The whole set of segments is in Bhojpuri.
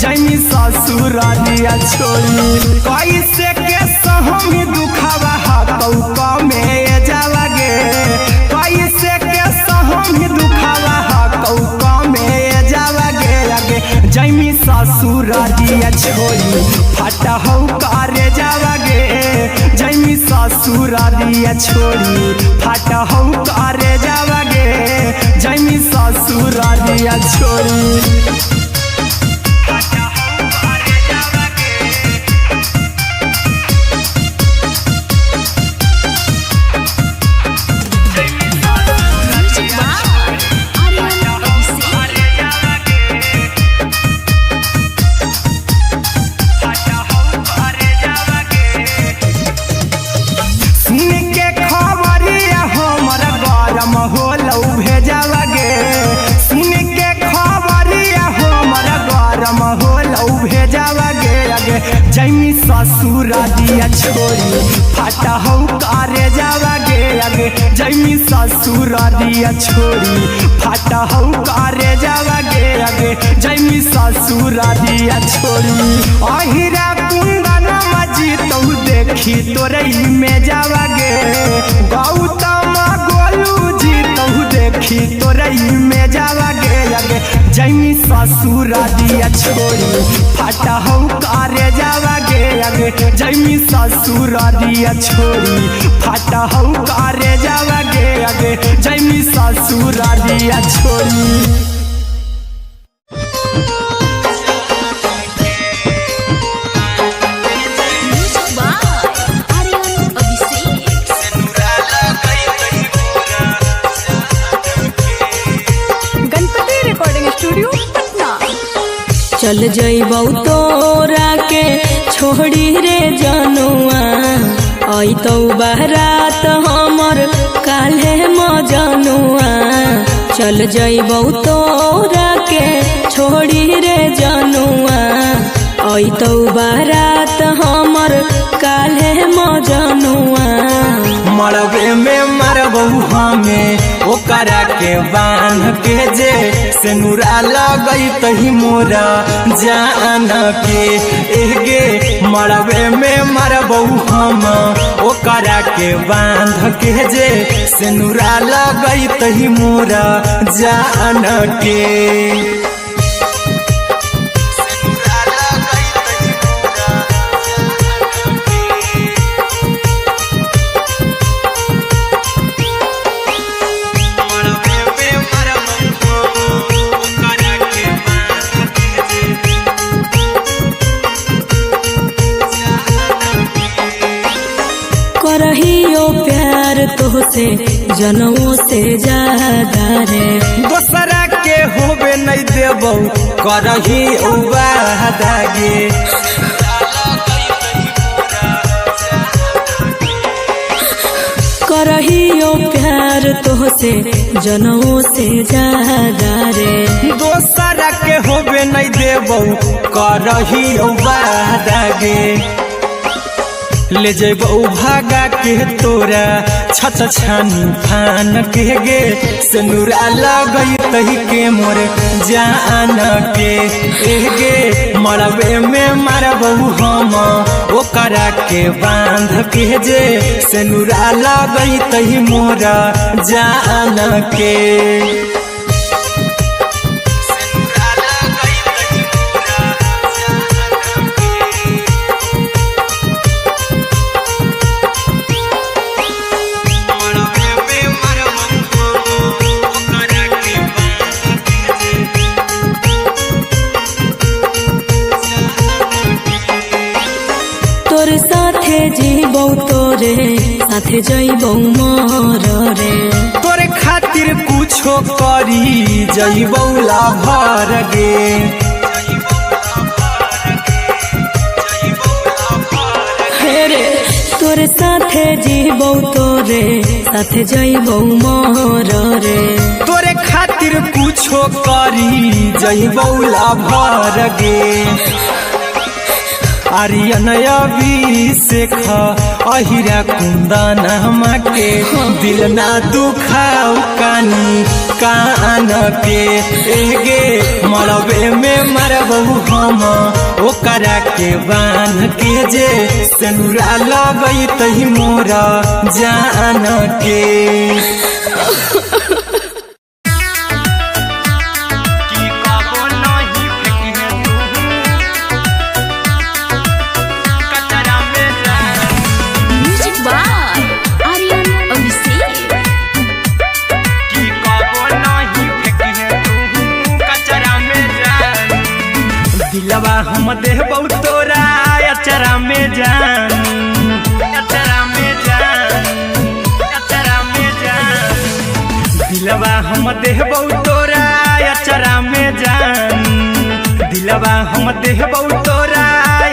जैनी ससुरालिया छोड़ी कैसे के सहमी दुखावा हकौका में जावगे कैसे के सहमी दुखावा हकौका में जावगे लगे जैनी ससुरालिया छोड़ी फटा हौ करे जावगे जैनी ससुरालिया छोड़ी फटा हौ करे जावगे जैनी ससुरालिया छोड़ी जैनी ससुरालिया छोड़ी फटा हौ करे जावगे आगे जैनी ससुरालिया छोड़ी फटा हौ करे जावगे आगे जैनी ससुरालिया छोड़ी अहिरा कुंदन मजी तो देखी तोरई में जावगे गौतम गोलू जी तो देखी तोरई में जावगे आगे जैनी ससुरालिया छोड़ी फटा हौ करे जावगे आगे जैनी ससुरालिया छोड़ी फटा हौ करे जावगे आगे जैनी ससुरालिया छोड़ी चल जइबौ तोरा के छोड़ी रे जनुआ अइतौ बारात हमर काल्हे मजनुआ चल जइबौ तोरा के छोड़ी रे जनुआ अइतौ बारात हमर काल्हे मजनुआ मरबे में मरबौ हमें ओकरा के बांध के जे सेनुरा लगई तही मोरा जान के एगे मरबे में मरबौ हम ओकरा के बांध के जे सेनुरा लगई तही मोरा जान के करहियो प्यार तोहसे जनमों से ज्यादा रे दोसरा के होबे नहीं देबौ करही वादागे करहियो प्यार तोहसे जनमों से ज्यादा रे दोसरा के होबे नहीं देबौ करही वादागे ले जेबौ भागा के तोरा छछ छानी फान के गे सेनुरा लगई तही के मोर जान के एगे मरबे में मरबौ हम ओकरा के बांध के जे सेनुरा लगई तही मोरा जान के तोरे साथे जीबौ तोरे साथे जइबौ मोर रे तोरे खातिर कुछो करी जइबौ लाभर गे रे तोरे साथे जीबौ तोरे साथे जइबौ मोर रे तोरे खातिर कुछो करी जइबौ लाभर गे आर्यन अभिषेक अहिरा कुंदन के दिल ना दुखाऊ कानी कान के एगे मरबे में मरबहू हम ओकरा के बान के जे सेनुरा लगई तही मोरा जान के दिलवा हम देबौ तोरा अचरा में जान अचरा में जान अचरा में जान दिलवा हम देबौ तोरा अचरा में जान दिलवा हम देबौ तोरा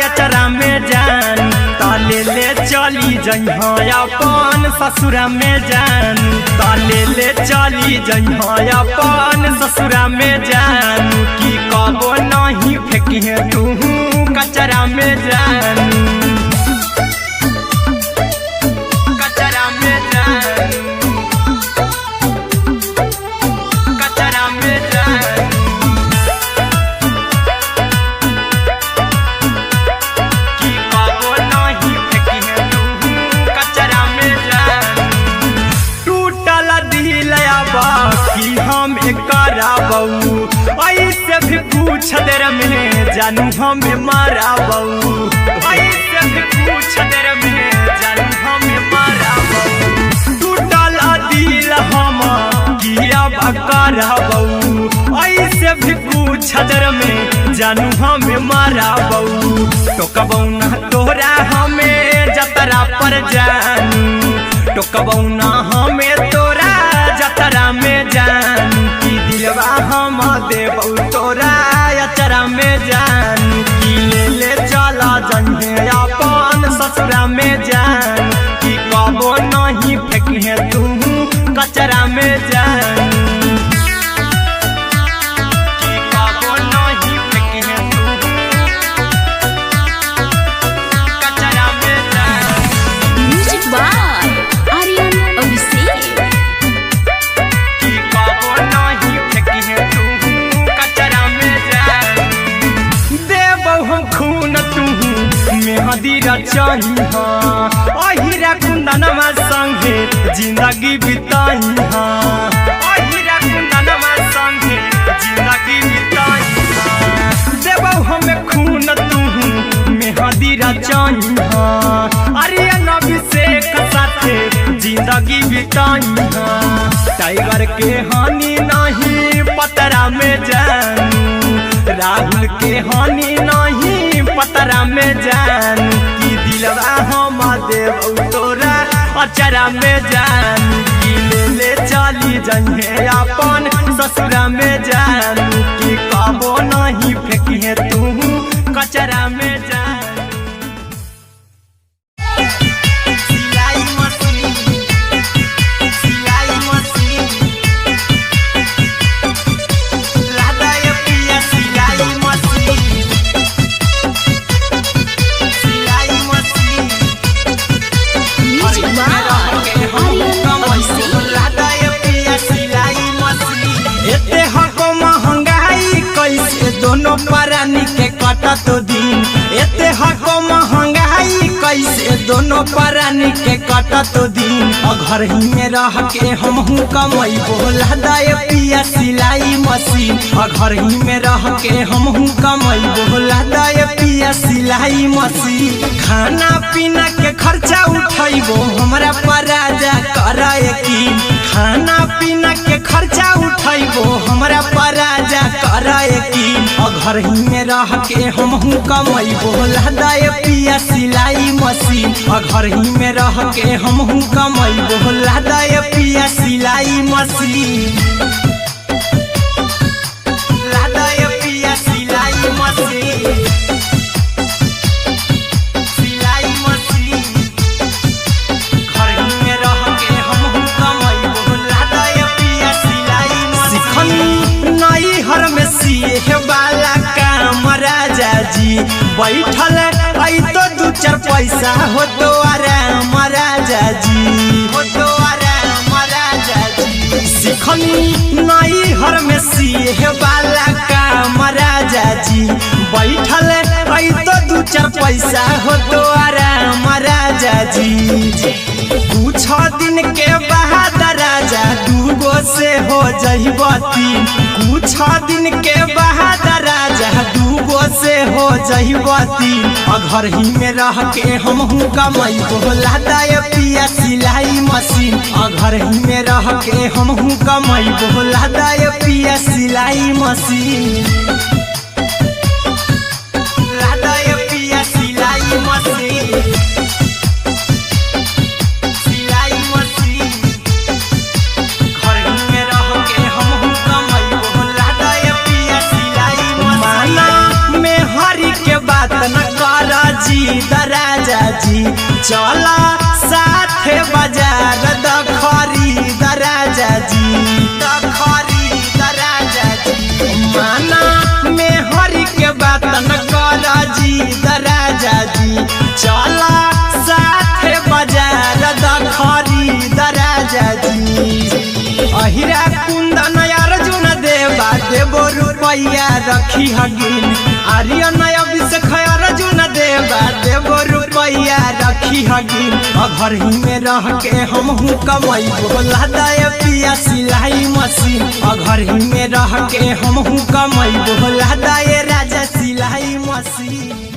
अचरा में जान ताले ले चली जइहा अपन ससुरा में जान ताले ले चली जइहा अपन ससुरा में जान की कबो नहीं फेंकिहे तू कचरा में जान कचरा में जान कचरा में जान की कबो नहीं फेंकिहे तू कचरा में जान टूटल दिल बाकी हम कराबू ऐसे भी पूछ देर में जानू हमें माराबू ऐसे भी पूछ देर में जानू हमें माराबू टूटल दिल हम किया कराबू ऐसे भी पूछ देर में जानू हमें माराबू टोकबौ ना तोरा हमें जतरा पर जानू टोकबौ ना हमें तोरा जतरा में जान की दिलवा हम देबौ तोरा अचरा में जान की ले चला जइहे अपन ससुरा में जान की कबो नहीं फेंकिहे तू कचरा में जान की कबो नहीं फेंकिहे तू कचरा में जान म्यूजिक बाय आर्यन अभिषेक की कबो नहीं फेंकिहे तू कचरा में जान देबौ हम खून तू मेहदी रचइहा अहिरा कुंदनमा संगे जिंदगी बिताइहा अहिरा कुंदनमा संगे जिंदगी बिताइहा देबौ हम खून तू मेहदी रचइहा आर्यन अभिषेक साथे जिंदगी बिताइहा टाइगर के हानि नहीं पतरा में जानू राहुल के हानि नहीं पतरा में जान की दिलवा हम देबौ तोरा अचरा में जान की ले चली जइहे अपन ससुरा में जान की कबो नहीं फेंकिहे तू कचरा में जान दोनों परानी के कटा तो दिन एते हको महंगाई कैसे दोनों परानी के कटा तो दिन घर ही में रह के हम कमाई बोला दाए पिया सिलाई मशीन घर ही में रह के हम कमाई बोला दाए पिया सिलाई मशीन खाना पीना के खर्चा उठाइबो हमरा पराजा कराए की खाना पीना के खर्चा उठाइबो हमरा पराजा कराए की घर ही में रह के हम कमाई बोला दाए पिया सिलाई मशीन घर ही में रह के हम कमाई बोला दाए पिया सिलाई मशीन लादाए पिया सिलाई मशीन सिलाई मशीन घर ही में रह के हम कमाई बोला दाए पिया सिलाई मशीन नई हर में सिए वाला काम राजा जी बैठल आई तो 2-4 पैसा हो तो आराम राजा जी, हो तो आराम राजा जी। सिखनी नई हर में सीहे वाला काम राजा जी, बैठल आई तो 2-4 पैसा हो तो आराम राजा जी। कुछ दिन के बाद राजा 2 से हो जइब 3, कुछ दिन के बाद राजा 2 से हो जइब 3। घर ही में रह के हमहू कमाई बोला दाय पिया सिलाई मशीन, घर ही में रह के हमहू कमाई बोला दाय पिया सिलाई मशीन, लादाय पिया सिलाई मशीन, सिलाई मशीन। घर ही में रह के हमहू कमाई बोला दाय पिया सिलाई मशीन। माना में हरी के बात न कर जी दराजा जी, चला साथे बाजार द खरीद राजा जी, द खरीद राजा जी। माना में हरी के बात न कर जी दराजा जी, चला साथे बाजार द खरीद राजा जी। अहिरा कुंदन अर्जुन देवा देबो रुपैया रखी हगिन, आर्यन अभिषेक अर्जुन देवा देबो रुपैया रखी हगिन। घर ही में रह के हमहू कमाई बोला दाय पिया सिलाई मशीन, घर ही में रह के हमहू कमाई बोला दाय राजा सिलाई मशीन।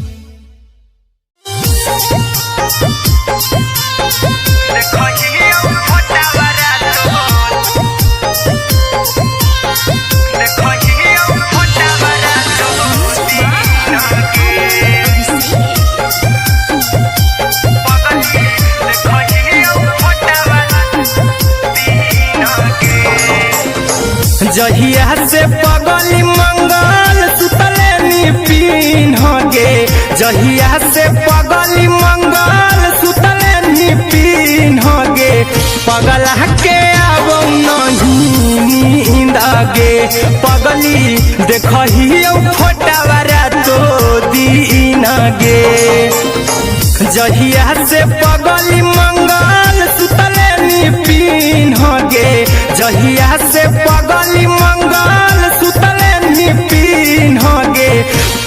जहिया से पगली मंगल सुतले निपिन गे, जहिया से पगली मंगल सुतले निपिन गे, पगला के अब नहीं नींद गे, पगली देखही फोटावारा तो दीन गे। जहिया से पगली मंगल सुतले निपिन गे, जहिया से पगली मंगल सुतले निपिन गे,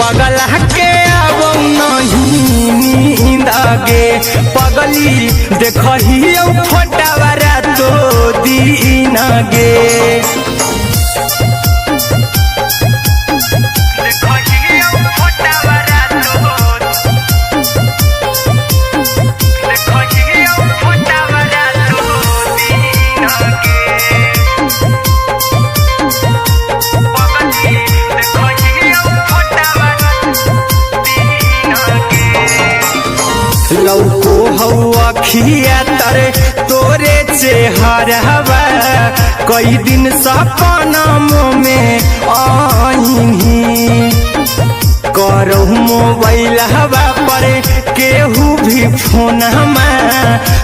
पगला के अब नहीं नींद गे, पगली देखही फोटावारा तो दीन गे। लौको हवा खिया तरे तोरे चेहरवा, कई दिन सपना में आईनी, करहु मोबाइल हवा पर केहू भी फोन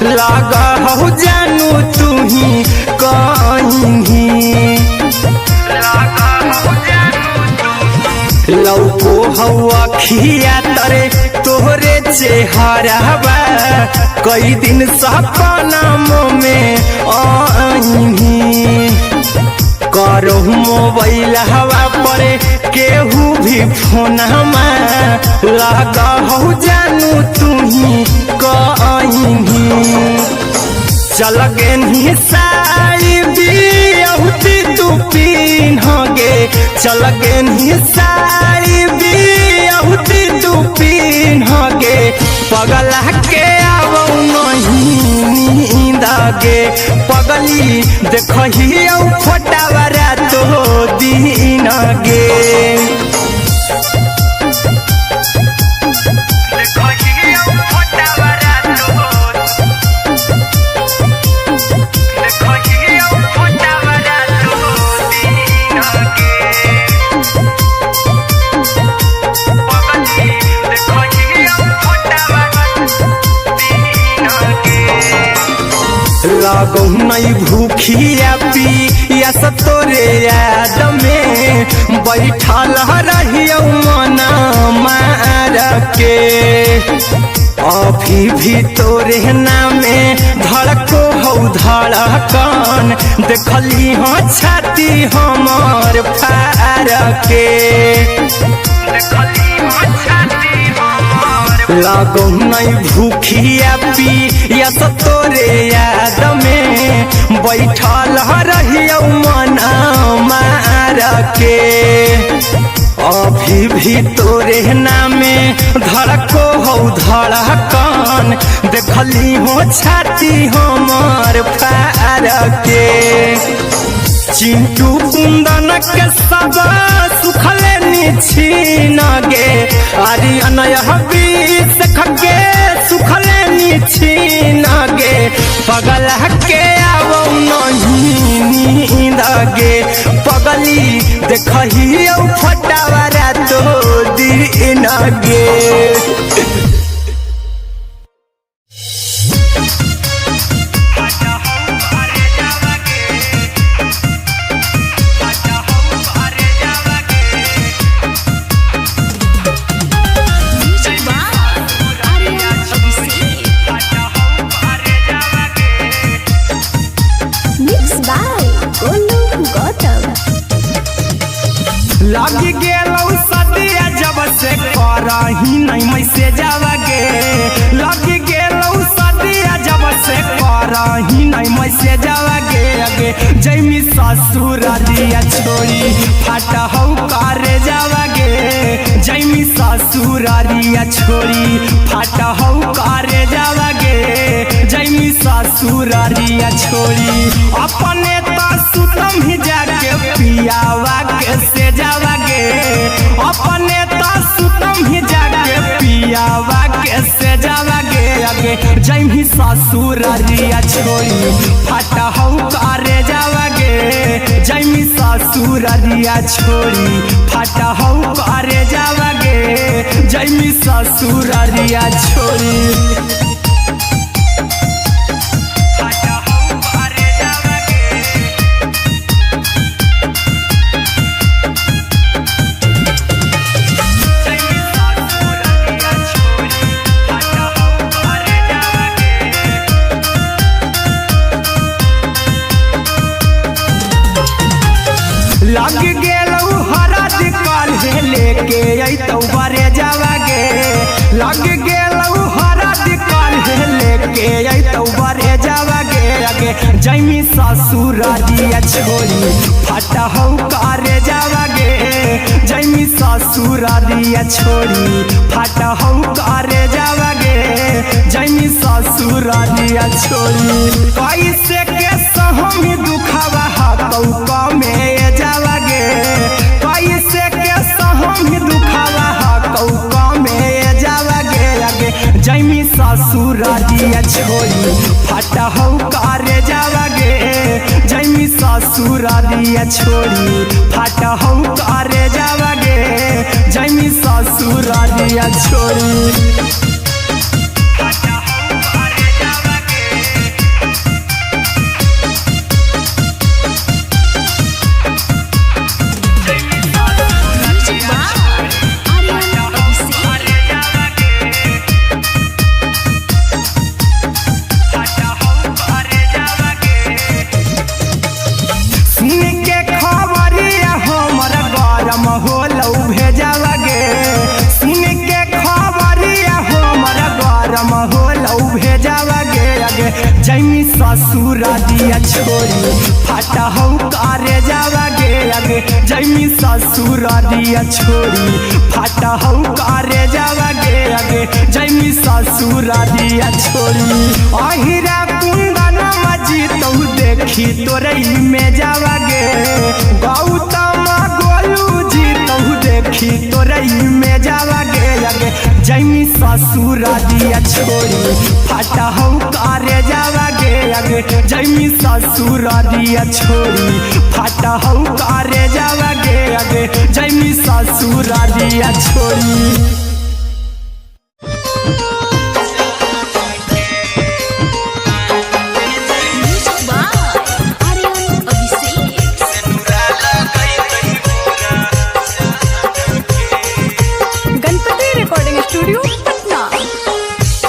लगा हो जानू तुही कहीं, लौको हवा खिया तरे तोहरे चेहरवा, कई दिन सपना में आईनी, करहु मोबाइल हवा पर केहू भी फोन लगा हो जानू तुही कहीं। चल गेनी साड़ी बियहुती तू पीन गे, चल गेनी साड़ी बियहुती तू पीन गे, पगला के अब नहीं नींद गे, पगली देखही फोटावारा तो दीन गे। लागो नहीं भूखिया पिया तोरे याद में बैठल रहियो मना मार के अभी भी तोरे नामे धड़को हौ धड़कन देखली हो छाती हमर फार के लागो नहीं भूखिया पिया तोरे याद में बैठल रहियो मन मार के अभी भी तोरे नामे धड़को हौ धड़कन देखली हो छाती हमर फार के चिंटू कुंदन के सब सुखले निछीन गे आर्यन हबीस खगे सुखले निछीन गे पगल के आवो नहीं नींद गे पगली देखही फटावरा तो दिन गे लग गेलौ सदिया जब से करही नहीं मैसेज गे लग गेलौ सदिया जब से करही नहीं मैसेज गे अगे जैमी ससुर दिया छोड़ी फट हौ करे जावा गे जैमी ससुर दिया छोड़ी फट हौ करे जावा गे जैमी ससुर दिया छोड़ी अपने तो सुतम ही जाके पियावा के से जावा गे अपने तो सुतम ही जाके पियावा के से जावा गे अगे जैमी ससुर दिया छोड़ी फट हौ करे जावा गे जैमी ससुर दिया छोड़ी फट हौ करे जावा गे जैमी ससुर दिया छोड़ी लग गेलौ हरद काल्हे लेके अइतौ बरे जावा गे लग गेलौ हरद काल्हे लेके अइतौ बरे जावा गे अगे जैमी ससुर दिया छोड़ी फट हौ करे जावा गे जैमी ससुर दिया छोड़ी फट हौ करे जावा गे जैमी ससुर दिया छोड़ी कैसे के सहमी दुखावा हकौ कमे जावा गे कैसे के सहमी दुखावा हकौ कमे जावा गे अगे जैमी ससुर दिया छोड़ी फट हौ करे जावा गे जैमी ससुर दिया छोड़ी फट हौ करे जावा गे जैमी ससुर दिया छोड़ी जैमी ससुर दिया छोड़ी फट हौ करे जावा गे अगे जैमी ससुर दिया छोड़ी फट हौ करे जावा गे अगे जैमी ससुर दिया छोड़ी अहिरा कुंदन मजी तो देखी तोरई में जावा गे गौतम गोलू जी तो देखी तोरई में जावा गे अगे जैमी ससुर दिया छोड़ी फट हौ करे जावा गे अगे जैमी ससुर दिया छोड़ी फट हौ करे जावा गे अगे जैमी ससुर दिया छोड़ी रिकॉर्डिंग स्टूडियो पटना।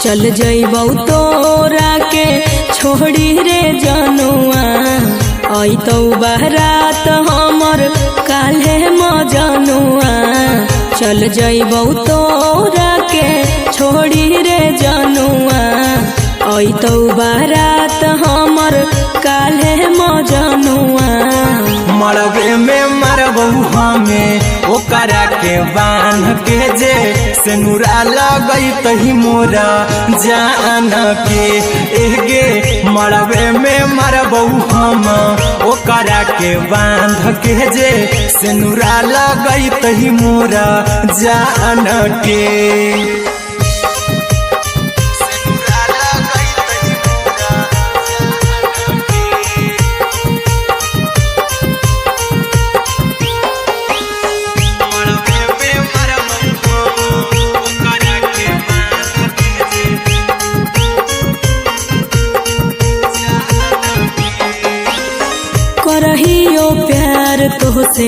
चल जइबौ तोरा के छोड़ी रे जनुआ, अइतौ बारात हमर काल्हे मजनुआ। चल जइबौ तोरा के छोड़ी रे जनुआ, अइतौ बारात हमर काल्हे मजनुआ। मरबे में मरबौ हमें ओकरा के बांध के जे सिनुरा लगई तही मोरा जान के। एगे मरबे में मरबौ हम ओकरा के बांध के जे सिनुरा लगई तही मोरा जान के। करहियो प्यार तोहसे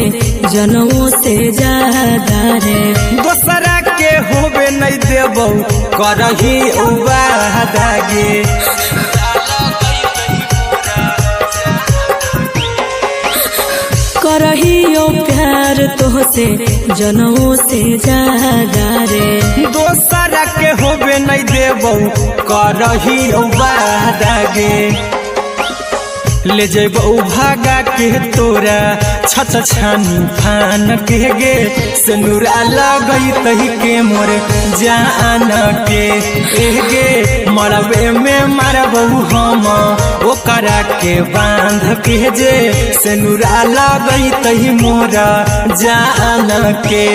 जनमों से ज्यादा रे, दोसरा के होबे नहीं देबौ करही वादा गे। करहियो प्यार तोहसे जनमों से ज्यादा रे, दोसरा के होबे नहीं देबौ करही वादा गे। ले जेबौ भागा के तोरा छत छानी फान के गे, सिनुरा लगई तही के मोर जान के। एगे मरबे में मरबौ हम ओकरा के बांध के जे सिनुरा लगई तही मोरा जान के।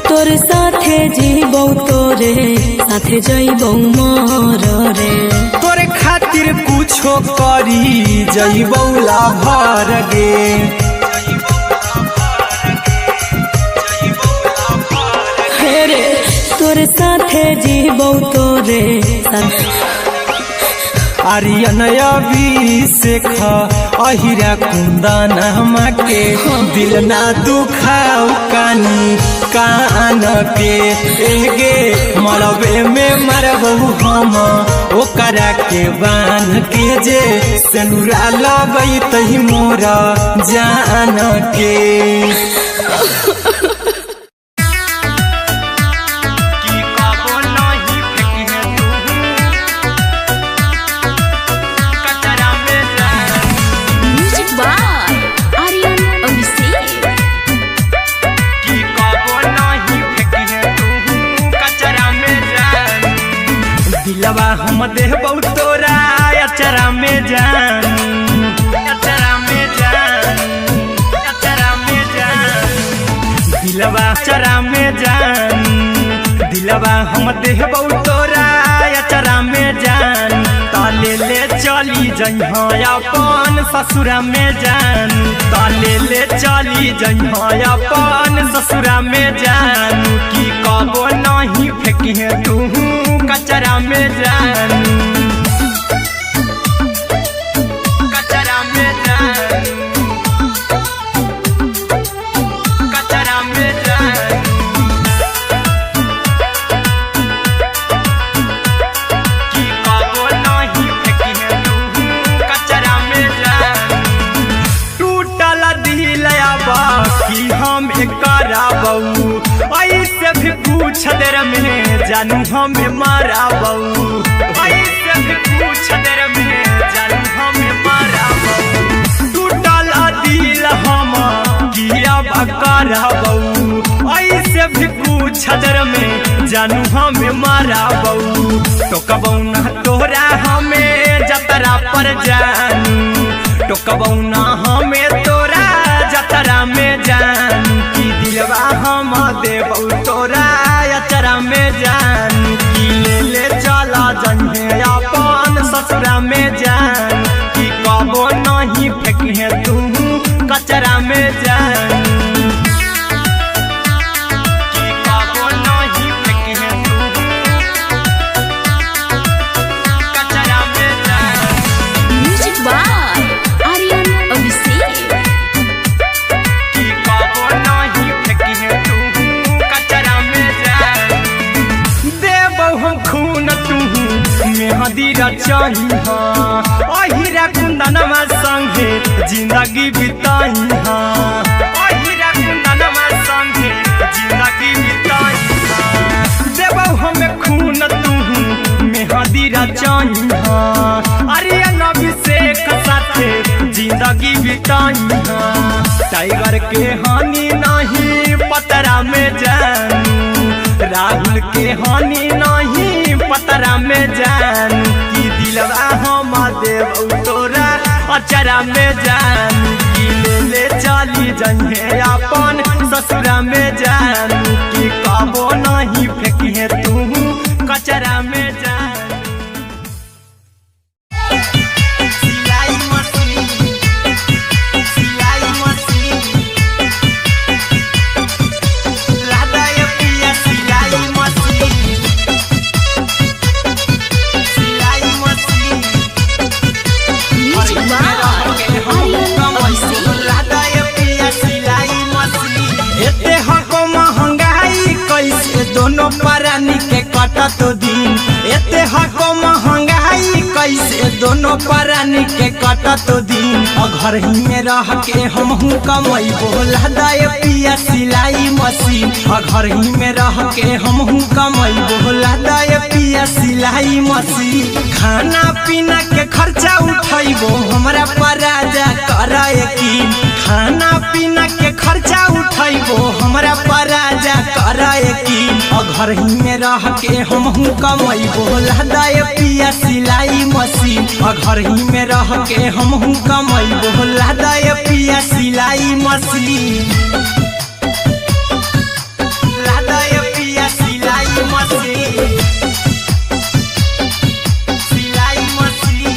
तोरे साथे जीबौ तोरे साथे जइबौ मर रे, तोरे खातिर कुछो करी जइबौ लाभर गे। हे रे तोरे साथे जीबौ तोरे साथे। आर्यन अभिषेक अहिरा कुंदन के दिल ना दुखाऊ कानी कान के। एगे मरबे में मरबौ हम ओकरा के बांध के जे सिनुरा लगई तही मोरा जान के। दिलवा हम देबौ तोरा अचरा में जान, अचरा में जान, अचरा में जान। दिलवा अचरा में जान, दिलवा हम देबौ तोरा अचरा में जान। ताले ले चली जइहा अपन ससुरा में जान, ताले ले चली जइहा अपन ससुरा में जान। की कबो नहीं फेंकी तू कचरा में जान, कचरा में जान, कचरा में जान। की कबो नहीं फेंकी तू कचरा में जान। टूटल दिल बाकी हम कराबौ, ऐसे भी कुछ देर में जानू हमें माराबौ, ऐसे भी कुछ देर में जानू हमें माराबौ। टूटल दिल हम किया कराबौ, ऐसे भी कुछ देर में जानू हमें माराबौ। टोकबौ ना तोरा हमें जतरा पर जानू, टोकबौ ना हमें तोरा जतरा में जानू। की दिलवा हम देबौ तोरा अचरा में जान, की ले ले चला जन्हे अपन ससुरा में जान। की कबो नहीं फेंक रचाई अहिरा कुंदनमा संगे जिंदगी बिताई अहिरा कुंदनमा संगे जिंदगी बिताई देबौ हमें खून तू मेहदी रचाई अरिया अभिषेक साथे जिंदगी बिताई टाइगर के हानि नहीं पतरा में जानू राहुल के हानि नहीं पतरा में जानू की दिलवा हम देव तोरा अचरा में जानू की ले चली जइहे अपन ससुरा में जानू की कबो नहीं फेंकिहे तू कचरा में जानू दोनों परानी के कटत दिन एते हको महंगाई कैसे दोनों परानी के कटत दिन घर ही में रह के हमहू कमाई बोला दाए पिया सिलाई मशीन घर ही में रह के हमहू कमाई बोला दाए पिया सिलाई मशीन खाना पीना के खर्चा उठाइबो हमरा पराजा कराए की खाना पीना के खर्चा उठाइबो हमरा पराजा कराए की घर ही में रह के हमहू कमाई बोला दाए पिया सिलाई मशीन घर ही में रह के हमहू कमाई बोला दाए पिया सिलाई मशीन लादाए पिया सिलाई मशीन सिलाई मशीन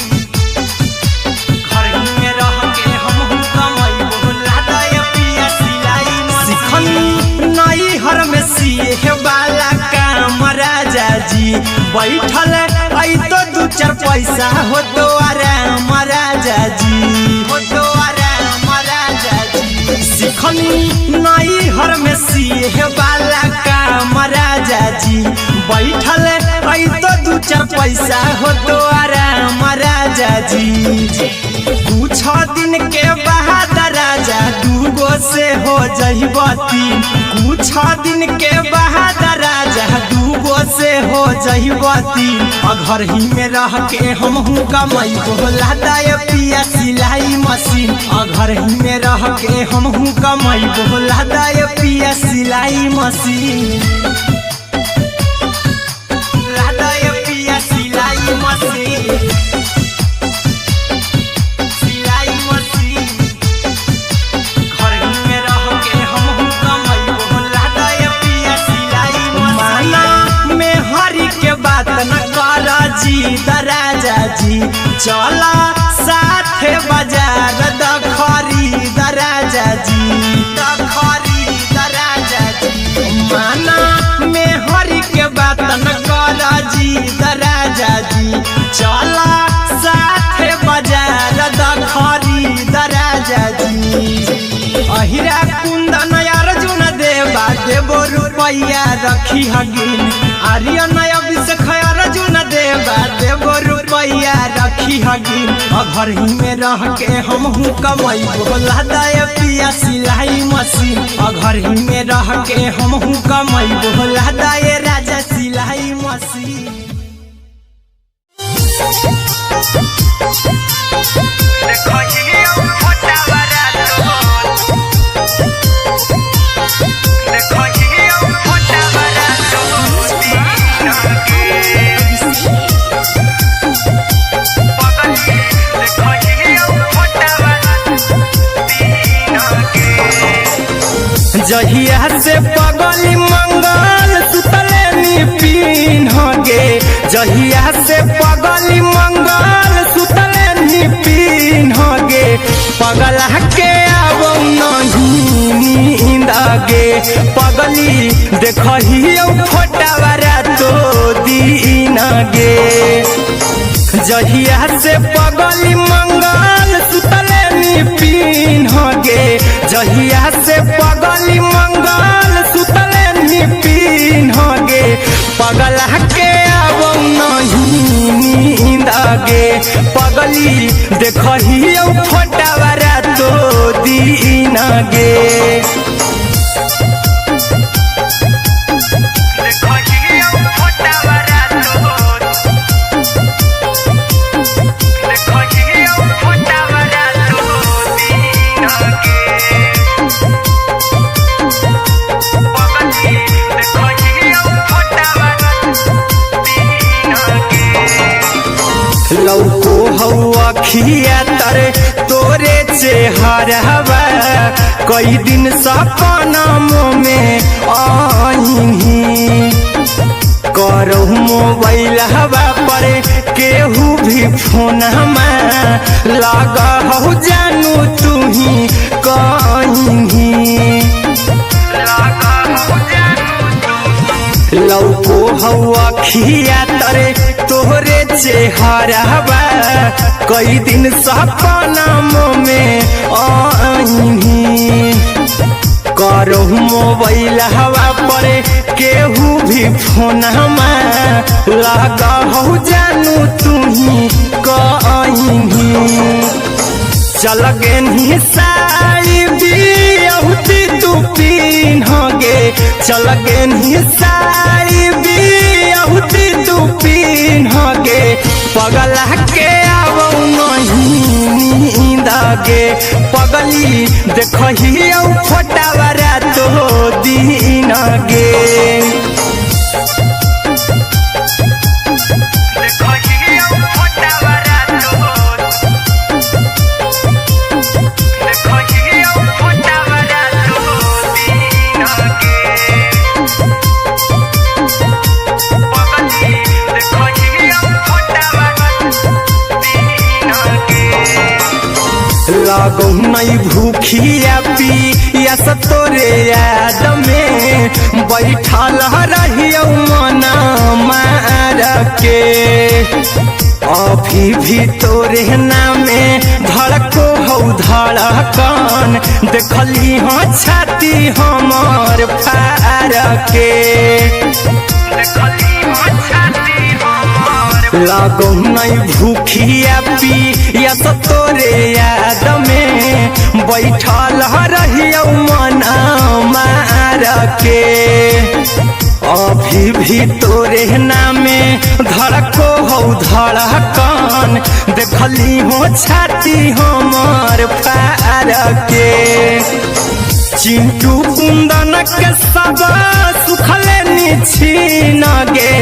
घर ही में रह के हमहू कमाई बोला दाए पिया सिलाई मशीन नई हर में सीहे वाला काम राजा जी बैठल आई तो दू चार पैसा हो तो आराम राजा जी हो तो आराम राजा जी सिखनी नई हर में सीहे वाला काम राजा जी बैठल आई तो दू चार पैसा हो तो आराम राजा जी कुछ दिन के बाद राजा दूगो से हो जहिबती कुछ दिन के बाद राजा दूगो से हो जहिबती घर ही में रह के हमहू कमाई बोला दाए पिया सिलाई मशीन घर ही में रह के हमहू कमाई बोला दाए पिया सिलाई मशीन लादाए पिया सिलाई मशीन बात न कर जी दराजा जी चला साथे बाजार दखरी दराजा जी दखरी दराजा जी माना में हरी के बात न कर जी दराजा जी चला साथे बाजार दखरी दराजा जी अहिरा कुंदन अर्जुन देवा देवो रुपया रखी हगिन आर्यन अभिषेक अर्जुन देवा देवो रुपया रखी हगिन घर ही में रह के हमहू कमाई बोला दाए पिया सिलाई मशीन घर ही में रह के हमहू कमाई बोला दाए राजा सिलाई मशीन जहिया से पगली मंगल सुतले निपिन गे जहिया से पगली मंगल सुतले निपिन गे पगला के आबो नहीं नींद गे पगली देखहियो फोटावारा तो दीन गे जहिया से पगली मंगल सुतले निपिन गे जहिया से पगली मंगल सुतले निपिन गे पगला के आबो नहीं नींद पगली देखही फोटावारा तो दीन गे लौको हवा खिया तर तोरे चेहरवा कई दिन सपनों में आईही करहु मोबाइल हवा पर केहू भी फोन लगा हो जानू तू ही कहीं लौको हवा खिया तरे तोहरे चेहरवा कई दिन सपनों में आईही करहु मोबाइल हवा पर केहू भी फोन लगा हो जानू तू ही कहीं चल गेनी साड़ी बियहुती तू पिन्हगे चल गेनी साड़ी बियहुती तू पिन्हगे पगला के आवौ नहीं नींदगे पगली देखही फोटावारा तो दीन गे लागौ नहीं भूखिया पिया तोरे याद में बैठल रहियो मना मार के अभी भी तोरे नामे धड़को हौ धड़कन देखली हाँ छाती हमार फार के लागौ नहीं भूखिया पिया तोरे याद में बैठल रहियो मना मार के अभी भी तोरे नामे धड़को हौ धड़कन देखली हो छाती हमार फार के चिंटू कुंदन के सब सुखले निछीन गे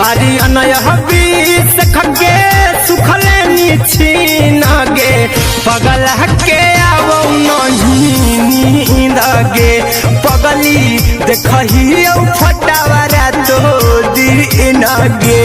आर्यन हबीस खगे सुखले निछीन गे पगला के आवौ नहीं नींद गे पगली देखही फोटावारा तो दीन गे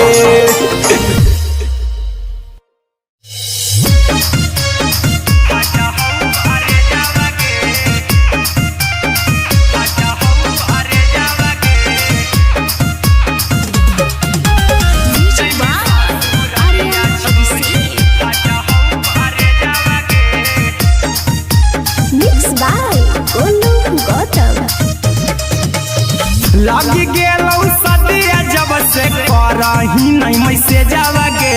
लग गेलौ सदिया जब से करही नहीं मैसेजवा गे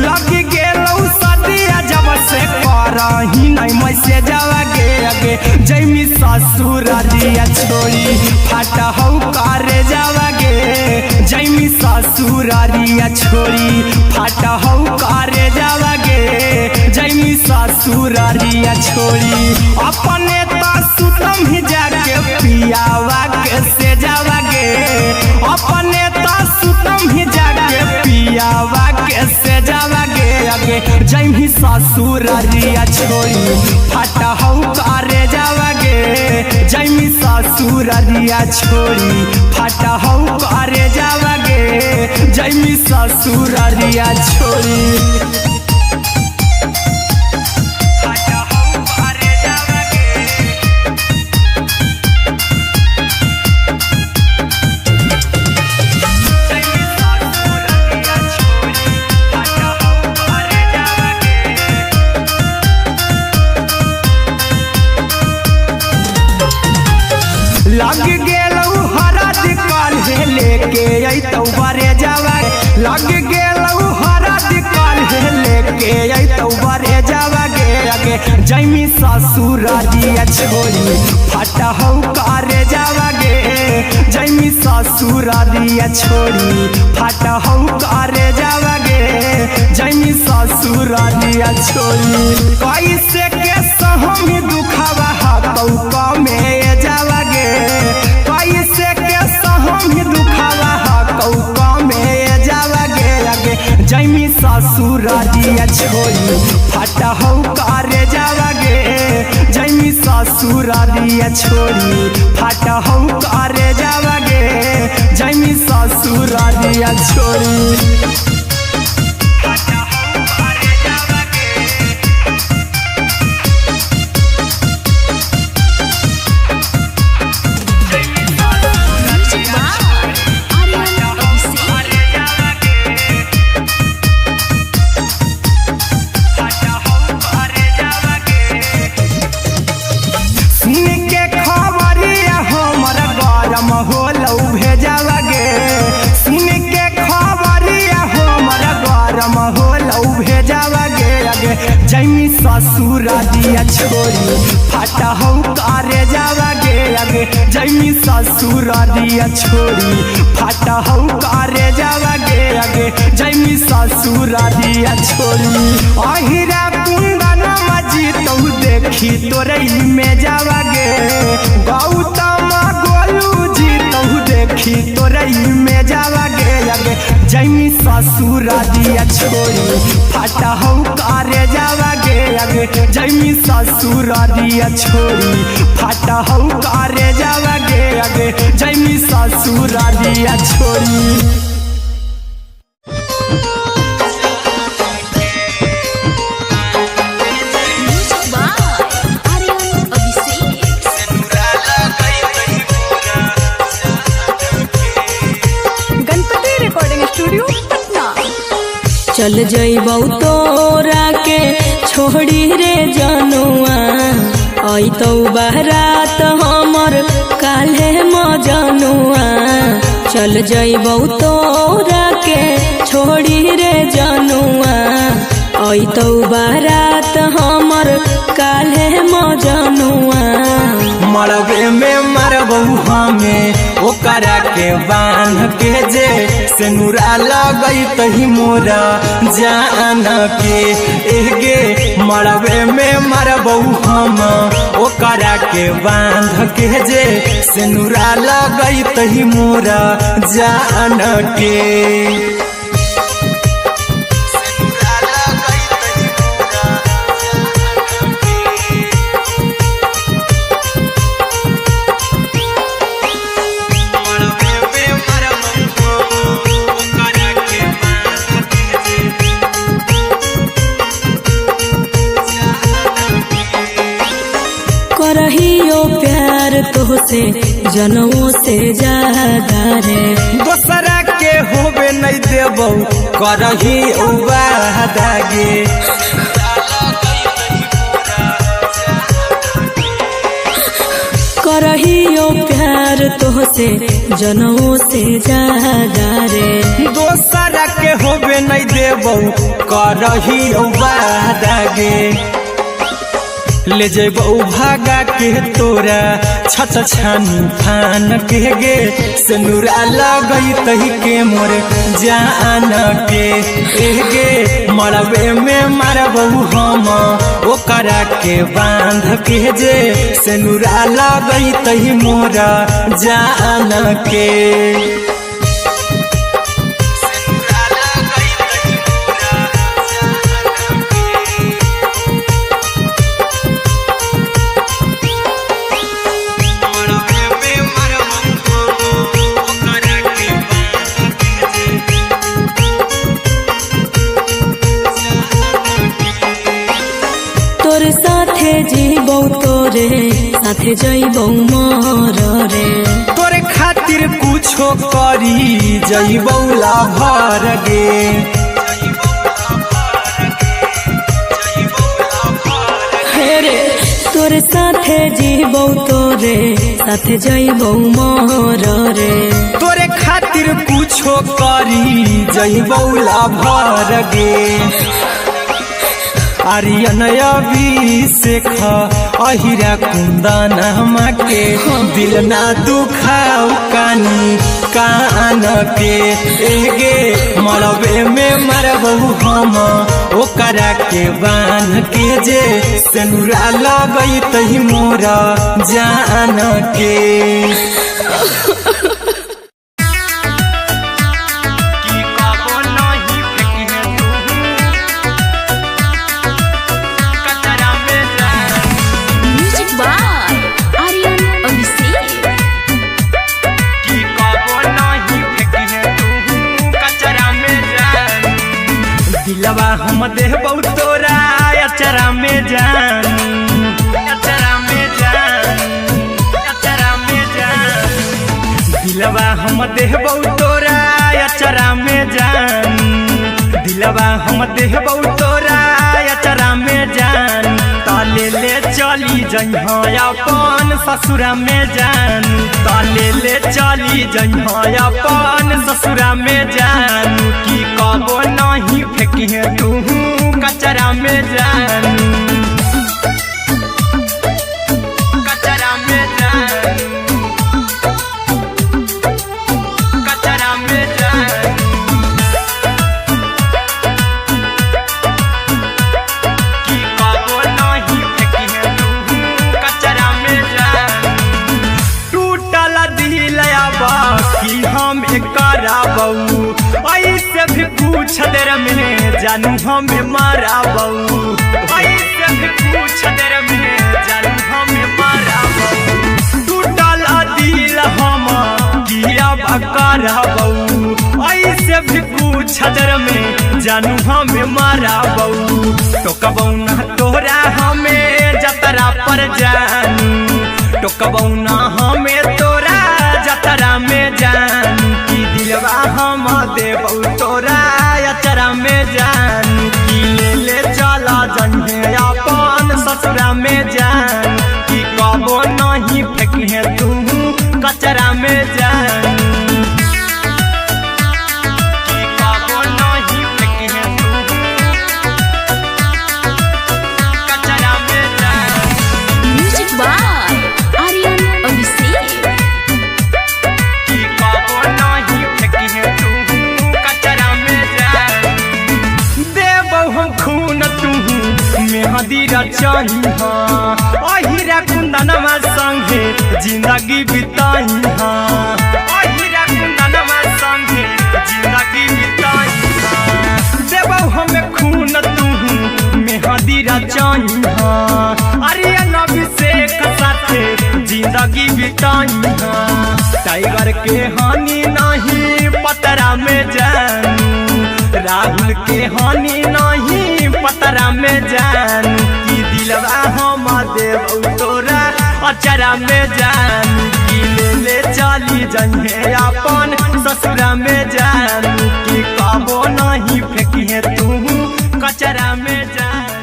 लग गेलौ सदिया जब से करही नहीं मैसेजवा गे अगे जैमी ससुरारिया छोड़ी फाटा हौ करे जावा गे जैमी ससुरारिया छोड़ी फाटा हौ करे जावा गे जैमी ससुरारिया छोड़ी अपने तो सुतम ही जाके पियावा के से जावा गे अपने तो सुतम ही जाके पियावा के से जावा गे अगे जैमी ससुरारिया छोड़ी फाटा हौ करे जावा गे जैमी ससुरारिया छोड़ी फाटा हौ करे जावा गे जैमी ससुरारिया छोड़ी लग गेलौ हरद काल्हे लेके अइतौ बरे जावा लग गेलौ हरद काल्हे लेके आगे जैमी ससुरारिया छोड़ी फटा हौ करे जावागे जैमी ससुरारिया छोड़ी फटा हौ करे जावागे जैमी ससुरारिया छोड़ी कैसे के सहमी दुखावा हकौ में जावागे कैसे के सहमी दुखावा हकौ में जावागे आगे जैमी ससुरारिया छोड़ी फटा हौ करे जावागे जैमी ससुरारिया छोड़ी फटा हौ करे जावागे जैमी ससुरारिया छोड़ी जैमी ससुरारिया छोड़ी फटा हौ करे जावागे आगे जैमी ससुरारिया छोड़ी फटा हौ करे जावागे आगे जैमी ससुरारिया छोड़ी अहिरा कुंदन मजी तौ देखी तोरई में जावागे गौतम गोलू जी तौ देखी तोरई में जावागे आगे जैमी ससुरारिया छोड़ी फटा हौ करे जावागे आगे जैमी ससुरारिया छोड़ी फटा हौ करे जावागे आगे जैमी ससुरारिया छोड़ी चल जइबौ तोरा के छोड़ी रे जनुआ अइतौ बारात हमर काल्हे मजनुआ चल जइबौ तोरा के छोड़ी रे जनुआ अइतौ बारात हमर काल्हे मजनुआ मरबे में मरबौ हमें ओकरा के बांध के जे सेनुरा लगैतहि मोरा जान के एगे मरबे में मरबौ हम ओकरा के बांध के जे सेनुरा लगैतहि मोरा जान के करहियो प्यार तोहसे जनमों से ज्यादा रे दोसरा के होबे नहीं देबौ करही वादागे करहियो प्यार तोहसे जनमों से ज्यादा रे दोसरा के होबे नहीं देबौ करही वादागे ले जेबौ भागा के तोरा छत छानी फान के गे सेनुरा लगैतहि के मोर जान के एगे मरबे में मरबौ हम ओकरा के बांध के जे सेनुरा लगैतहि मोरा जान के जीबौ तोरे साथे जइबौ मोर रे तोरे खातिर कुछो करी जइबौ लाभर गे हेरे तोरे साथे जीबौ तोरे साथे जइबौ मोर रे तोरे खातिर कुछो करी जइबौ लाभर गे आर्यन अभिषेक अहिरा कुंदन के दिल ना दुखाऊ कानी कान के एगे मरबे में मरबहू हम ओकरा के बान के जे सेनुरा लगई तही मोरा जान के दिलवा हम देबौ तोरा अचरा में जान अचरा में जान अचरा में जान दिलवा हम देबौ तोरा अचरा में जान दिलवा हम देबौ तोरा अचरा में जान ताले ले चली जइहा अपन ससुरा में जान ताले ले चली जइहा अपन ससुरा में जान की कबो नहीं फेंकी तू कचरा में जान कचरा में जान कचरा में जान की कबो नहीं फेंकी तू कचरा में जान टूटल दिल बाकी हम कराबू ऐसे भी पूछ देर में जानू हमें माराबू ऐसे भी पूछ देर में जानू हमें माराबू टूटल दिल हम किया कराबू ऐसे भी पूछ देर में जानू हमें माराबू टोकबौ ना तोरा हमें जतरा पर जानू टोकबौ ना हमें तोरा जतरा में जान की दिलवा हम देबौ तोरा अचरा में जान की ले चला जन्हे अपन ससुरा में जान की कबो नहीं फेंके तू कचरा में जान की कबो नहीं फेंके तू कचरा में जान म्यूजिक बाय आर्यन अभिषेक मेहदी रचही अहिरा कुंदनमा संगे जिंदगी बिताई अहिरा कुंदनमा संगे जिंदगी बिताई देबौ हमें खून तू मेहदी रचही आर्यन अभिषेक साथे जिंदगी बिताई टाइगर के हानि नहीं पतरा में जानू राहुल के हानि नहीं पतरा में जान की दिलवा हम देबौ तोरा अचरा में जान की ले चली जइहे अपन ससुरा में जान की कबो नहीं फेंकी तू कचरा में जान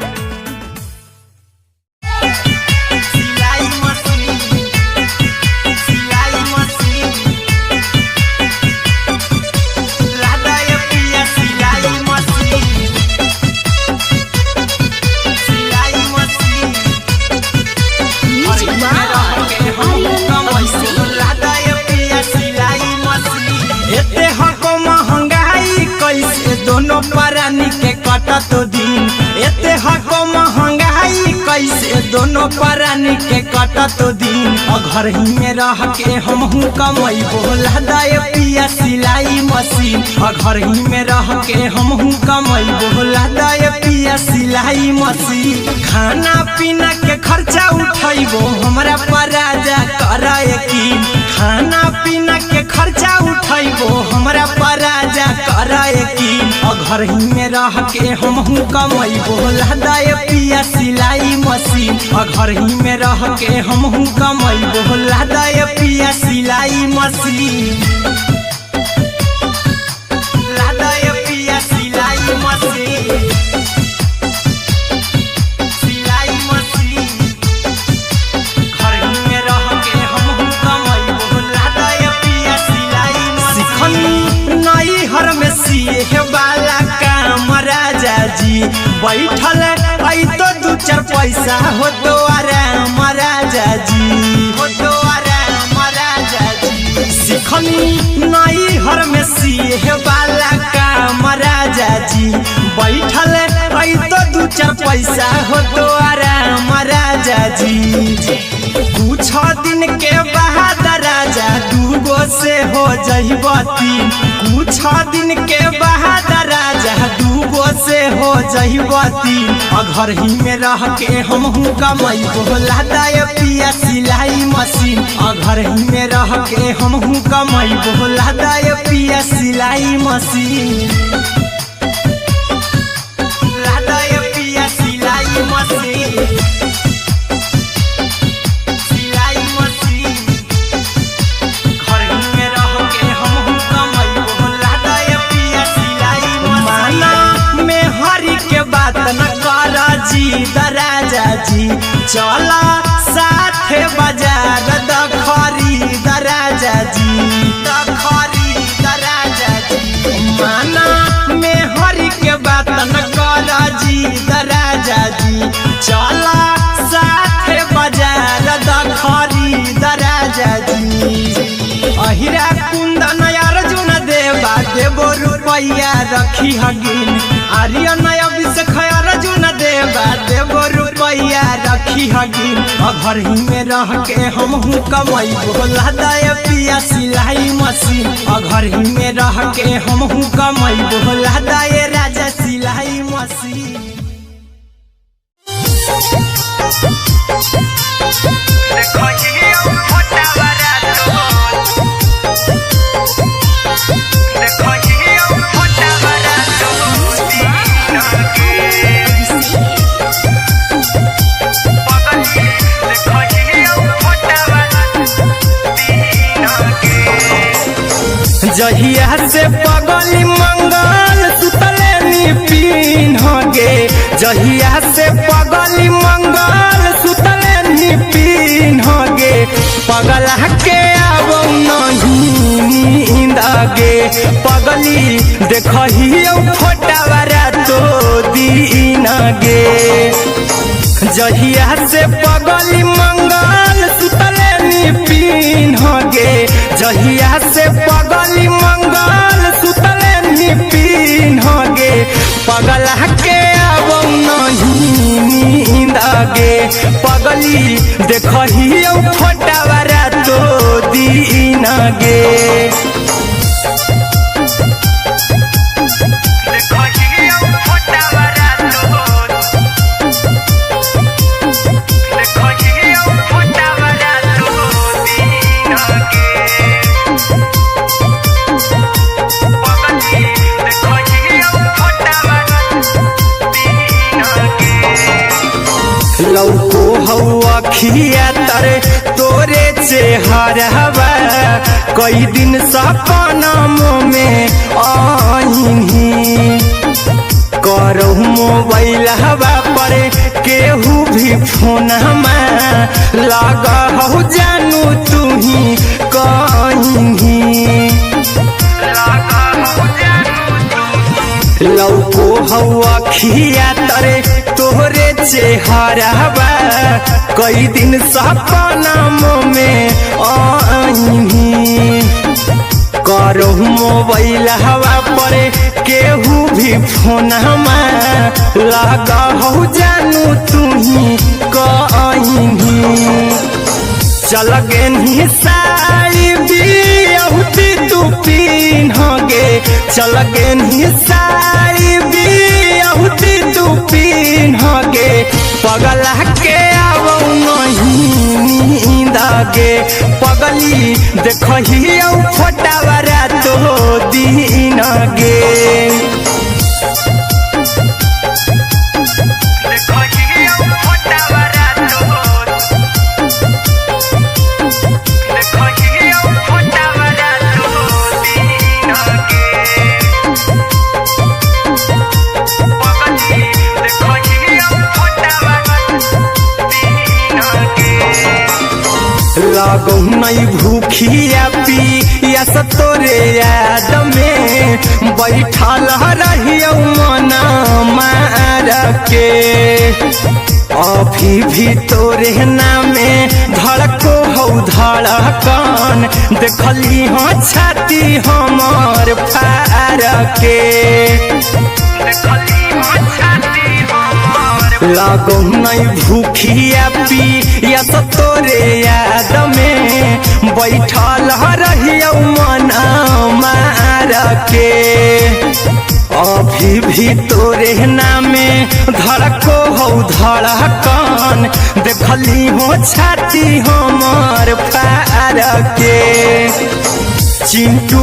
दोनों परानी के कटत दिन एते हको महंगाई कैसे दोनों परानी के कटत दिन घर ही में रह के हमहू कमाई बोला दाए पिया सिलाई मशीन घर ही में रह के हमहू कमाई बोला दाए पिया सिलाई मशीन खाना पीना के खर्चा उठाइबो हमरा पराजा कराए की खाना पीना के खर्चा उठाइबो हमरा पराजा कराए की घर ही में रह के हमहू कमाई बोला दाए पिया सिलाई मशीन घर ही में रह के हमहू कमाई बोला दाए पिया सिलाई मशीन लादाए पिया सिलाई मशीन सिलाई मशीन घर ही में रह के हमहू कमाई बोला दाए पिया सिलाई मशीन नई हर में सिए वाला काम राजा जी बैठल दू चार पैसा हो तो आराम राजा जी, हो तो आराम राजा जी। सिखनी नई हर में सीहे वाला काम राजा जी, बैठल आई तो दू चार पैसा हो तो आराम राजा जी। कुछ दिन के बाद राजा दूगो से हो जहिबती, कुछ दिन के बाद राजा दूगो से हो जहिबती। घर ही में रह के हमहू कमाई बोला दाय पिया सिलाई मशीन, घर ही में रह के हमहू कमाई बोला दाय पिया सिलाई मशीन, लादाय पिया सिलाई मशीन, सिलाई मशीन। घर ही में रह के हमहू कमाई बोला दाय पिया सिलाई मशीन। माना में हरी के बात न कर जी दराजा जी, चला साथे बाजार द खरीद राजा जी, द खरीद राजा जी। माना में हरी के बात न कर जी दराजा जी, चला साथे बाजार द खरीद राजा जी। अहिरा कुंदन अर्जुन देवा देवो रुपैया रखी हगिन, आर्यन अभिषेक अर्जुन देवा देवो रुपैया रखी हगिन। घर ही में रह के हमहू कमाई बोला दाय पिया सिलाई मशीन, घर ही में रह के हमहू कमाई बोला दाय राजा सिलाई मशीन। जहिया से पगली मंगल सुतले निपिन गे, जहिया से पगली मंगल सुतले निपिन गे। पगला के आबो नहीं नींद गे, पगली देखही फोटावारा तो दीन गे। जहिया से पगली मंगल सुतले निपिन गे, जहिया से पगली मंगल सुतले निपिन गे। पगला के आबो नहीं नींद गे, पगली देखही फोटावारा तो दीन गे। लौको हवा खिया तरे तोरे चेहरवा, कई दिन सपना में आईनी। करहु मोबाइल हवा पर केहू भी फोन लगा हो जानू तू ही कहीं। लौको हवा खिया तरे तोहरे चेहरवा, कई दिन सपना में आईनी। करहु मोबाइल हवा पर केहू भी फोन लगा हो जानू तू ही कहीं। चल गेनी साड़ी बियहुती तू पीन गे, चल गेनी साड़ी बियहुती तू पीन गे। पगला के आबो नहीं नींद गे, पगली देखही फोटावारा तो दीन गे। लगो नहीं भूखिया पिया तोरे याद में, बैठल रहियो मना मार के। अभी भी तोरे नामे धड़को हौ धड़कन देखली हो छाती हमर फार के लागो नहीं भूखिया पिया तो तोरे याद में बैठल रहियो मन मार के अभी भी तोरे नामे धड़को हौ धड़कन देखली हो छाती हमर फार के चिंटू